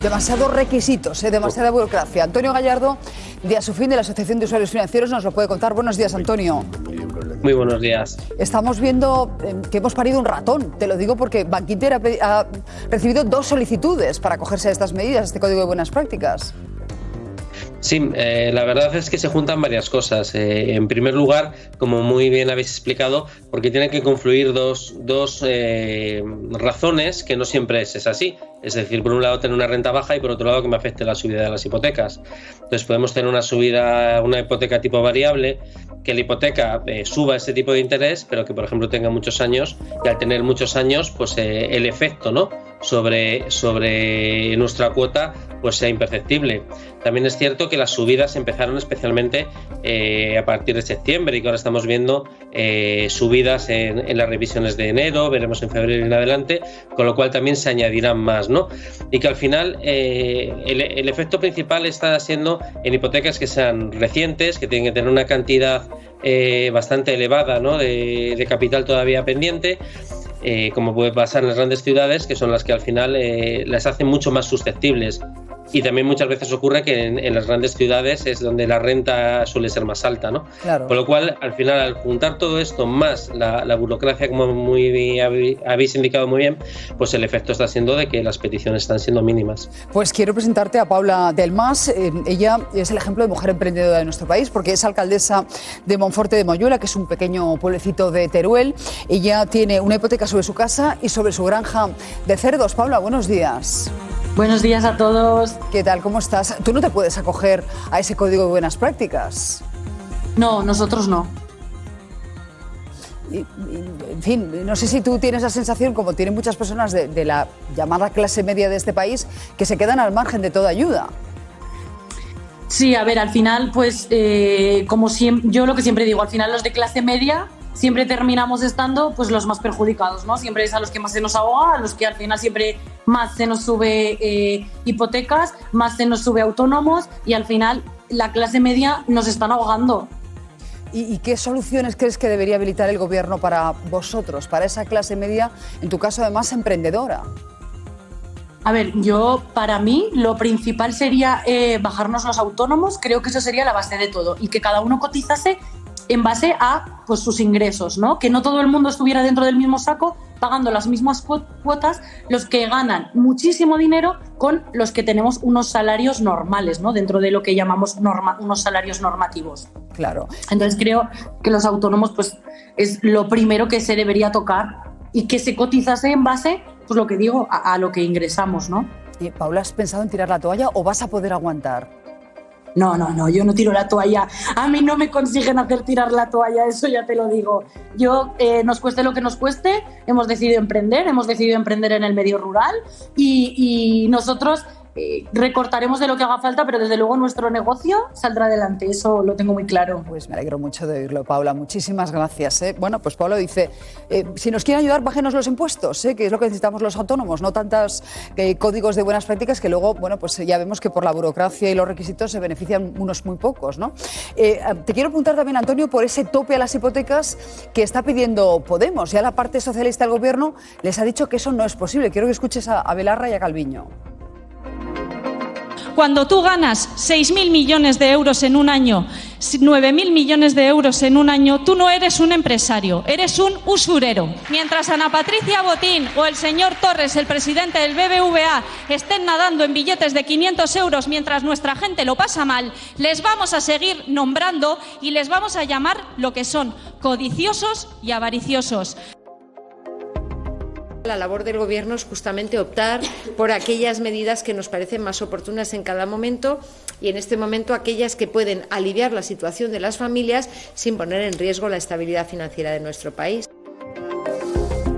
Demasiados requisitos, demasiada burocracia. Antonio Gallardo, de Asufin, de la Asociación de Usuarios Financieros, nos lo puede contar. Buenos días, Antonio. Muy buenos días. Estamos viendo que hemos parido un ratón. Te lo digo porque Bankinter ha recibido 2 solicitudes para acogerse a estas medidas, a este Código de Buenas Prácticas. Sí, la verdad es que se juntan varias cosas. En primer lugar, como muy bien habéis explicado, porque tienen que confluir dos razones que no siempre es así. Es decir, por un lado tener una renta baja y por otro lado que me afecte la subida de las hipotecas. Entonces podemos tener una hipoteca tipo variable, que la hipoteca suba ese tipo de interés, pero que por ejemplo tenga muchos años, y al tener muchos años, pues el efecto, ¿no?, sobre nuestra cuota pues sea imperceptible. También es cierto que las subidas empezaron especialmente a partir de septiembre y que ahora estamos viendo subidas en las revisiones de enero, veremos en febrero y en adelante, con lo cual también se añadirán más, ¿no? Y que al final el efecto principal está siendo en hipotecas que sean recientes, que tienen que tener una cantidad bastante elevada, ¿no?, de capital todavía pendiente, como puede pasar en las grandes ciudades, que son las que al final las hacen mucho más susceptibles. Y también muchas veces ocurre que en las grandes ciudades es donde la renta suele ser más alta, ¿no? Claro. Con lo cual, al final, al juntar todo esto más la burocracia, como muy habéis indicado muy bien, pues el efecto está siendo de que las peticiones están siendo mínimas. Pues quiero presentarte a Paula Delmas. Ella es el ejemplo de mujer emprendedora de nuestro país porque es alcaldesa de Monforte de Moyuela, que es un pequeño pueblecito de Teruel. Ella tiene una hipoteca sobre su casa y sobre su granja de cerdos. Paula, buenos días. Buenos días a todos. ¿Qué tal? ¿Cómo estás? ¿Tú no te puedes acoger a ese Código de Buenas Prácticas? No, nosotros no. En fin, no sé si tú tienes la sensación, como tienen muchas personas de la llamada clase media de este país, que se quedan al margen de toda ayuda. Sí, a ver, al final, pues, como siempre, yo lo que siempre digo, al final los de clase media siempre terminamos estando pues los más perjudicados, ¿no? Siempre es a los que más se nos ahoga, a los que al final siempre más se nos sube hipotecas, más se nos sube autónomos y al final la clase media nos están ahogando. ¿Y qué soluciones crees que debería habilitar el gobierno para vosotros, para esa clase media, en tu caso además emprendedora? A ver, para mí lo principal sería bajarnos los autónomos, creo que eso sería la base de todo y que cada uno cotizase en base a pues, sus ingresos, ¿no? Que no todo el mundo estuviera dentro del mismo saco pagando las mismas cuotas, los que ganan muchísimo dinero con los que tenemos unos salarios normales, ¿no? Dentro de lo que llamamos unos salarios normativos. Claro. Entonces creo que los autónomos pues, es lo primero que se debería tocar y que se cotizase en base, pues lo que digo, a lo que ingresamos, ¿no? Paula, ¿has pensado en tirar la toalla o vas a poder aguantar? No, yo no tiro la toalla. A mí no me consiguen hacer tirar la toalla, eso ya te lo digo. Nos cueste lo que nos cueste, hemos decidido emprender en el medio rural y nosotros recortaremos de lo que haga falta, pero desde luego nuestro negocio saldrá adelante, eso lo tengo muy claro. Pues me alegro mucho de oírlo, Paula. Muchísimas gracias. Bueno, pues Paula dice, si nos quieren ayudar, bájenos los impuestos, que es lo que necesitamos los autónomos, no tantos códigos de buenas prácticas que luego, bueno, pues ya vemos que por la burocracia y los requisitos se benefician unos muy pocos, ¿no? Te quiero preguntar también, Antonio, por ese tope a las hipotecas que está pidiendo Podemos. Ya la parte socialista del gobierno les ha dicho que eso no es posible. Quiero que escuches a Belarra y a Calviño. Cuando tú ganas 6.000 millones de euros en un año, 9.000 millones de euros en un año, tú no eres un empresario, eres un usurero. Mientras Ana Patricia Botín o el señor Torres, el presidente del BBVA, estén nadando en billetes de 500 euros mientras nuestra gente lo pasa mal, les vamos a seguir nombrando y les vamos a llamar lo que son, codiciosos y avariciosos. La labor del Gobierno es justamente optar por aquellas medidas que nos parecen más oportunas en cada momento y en este momento aquellas que pueden aliviar la situación de las familias sin poner en riesgo la estabilidad financiera de nuestro país.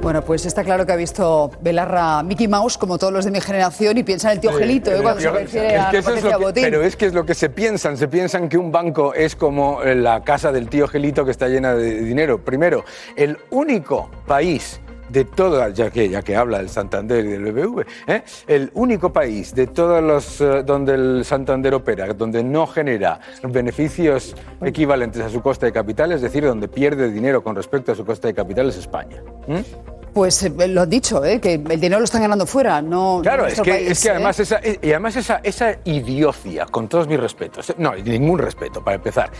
Bueno, pues está claro que ha visto Belarra Mickey Mouse, como todos los de mi generación, y piensa en el tío Gelito, cuando se refiere a Patricia Botín. Pero es que es lo que se piensan que un banco es como la casa del tío Gelito que está llena de dinero. Primero, el único país de todas, ya que habla del Santander y del BBV, el único país de todos los donde el Santander opera, donde no genera beneficios equivalentes a su coste de capital, es decir, donde pierde dinero con respecto a su coste de capital, es España. Pues lo han dicho, que el dinero lo están ganando fuera, no. Claro, no es que además esa idiocia, con todos mis respetos, no, ningún respeto para empezar,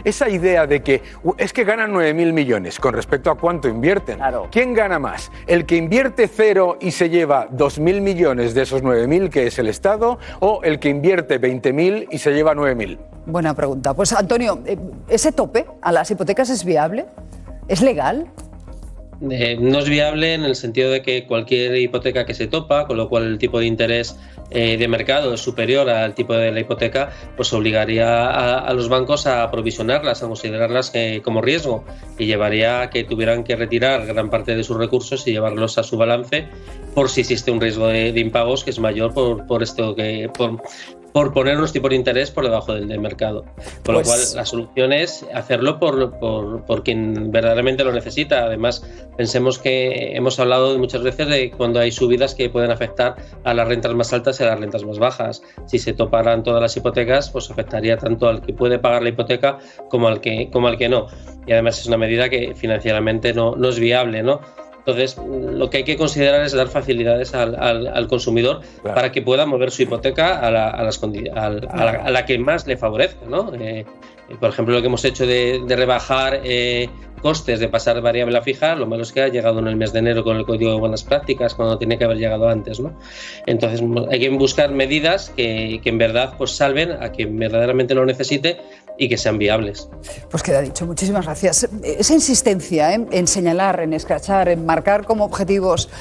esa idea de que es que ganan 9.000 millones con respecto a cuánto invierten. Claro. ¿Quién gana más? ¿El que invierte 0 y se lleva 2.000 millones de esos 9.000, que es el Estado, o el que invierte 20.000 y se lleva 9.000? Buena pregunta. Pues Antonio, ¿ese tope a las hipotecas es viable? ¿Es legal? No es viable en el sentido de que cualquier hipoteca que se topa, con lo cual el tipo de interés de mercado es superior al tipo de la hipoteca, pues obligaría a los bancos a provisionarlas, a considerarlas como riesgo, y llevaría a que tuvieran que retirar gran parte de sus recursos y llevarlos a su balance por si existe un riesgo de impagos que es mayor por poner unos tipos de interés por debajo del mercado. Con lo cual, la solución es hacerlo por quien verdaderamente lo necesita. Además, pensemos que hemos hablado muchas veces de cuando hay subidas que pueden afectar a las rentas más altas y a las rentas más bajas. Si se toparan todas las hipotecas, pues afectaría tanto al que puede pagar la hipoteca como al que no. Y además es una medida que financieramente no es viable, ¿no? Entonces, lo que hay que considerar es dar facilidades al consumidor, claro, para que pueda mover su hipoteca a la que más le favorezca, ¿no? Por ejemplo, lo que hemos hecho de rebajar costes, de pasar de variable a fija, lo malo es que ha llegado en el mes de enero con el Código de Buenas Prácticas, cuando tenía que haber llegado antes, ¿no? Entonces, hay que buscar medidas que en verdad pues salven a quien verdaderamente lo necesite y que sean viables. Pues queda dicho, muchísimas gracias. Esa insistencia en señalar, en escrachar, en marcar como objetivos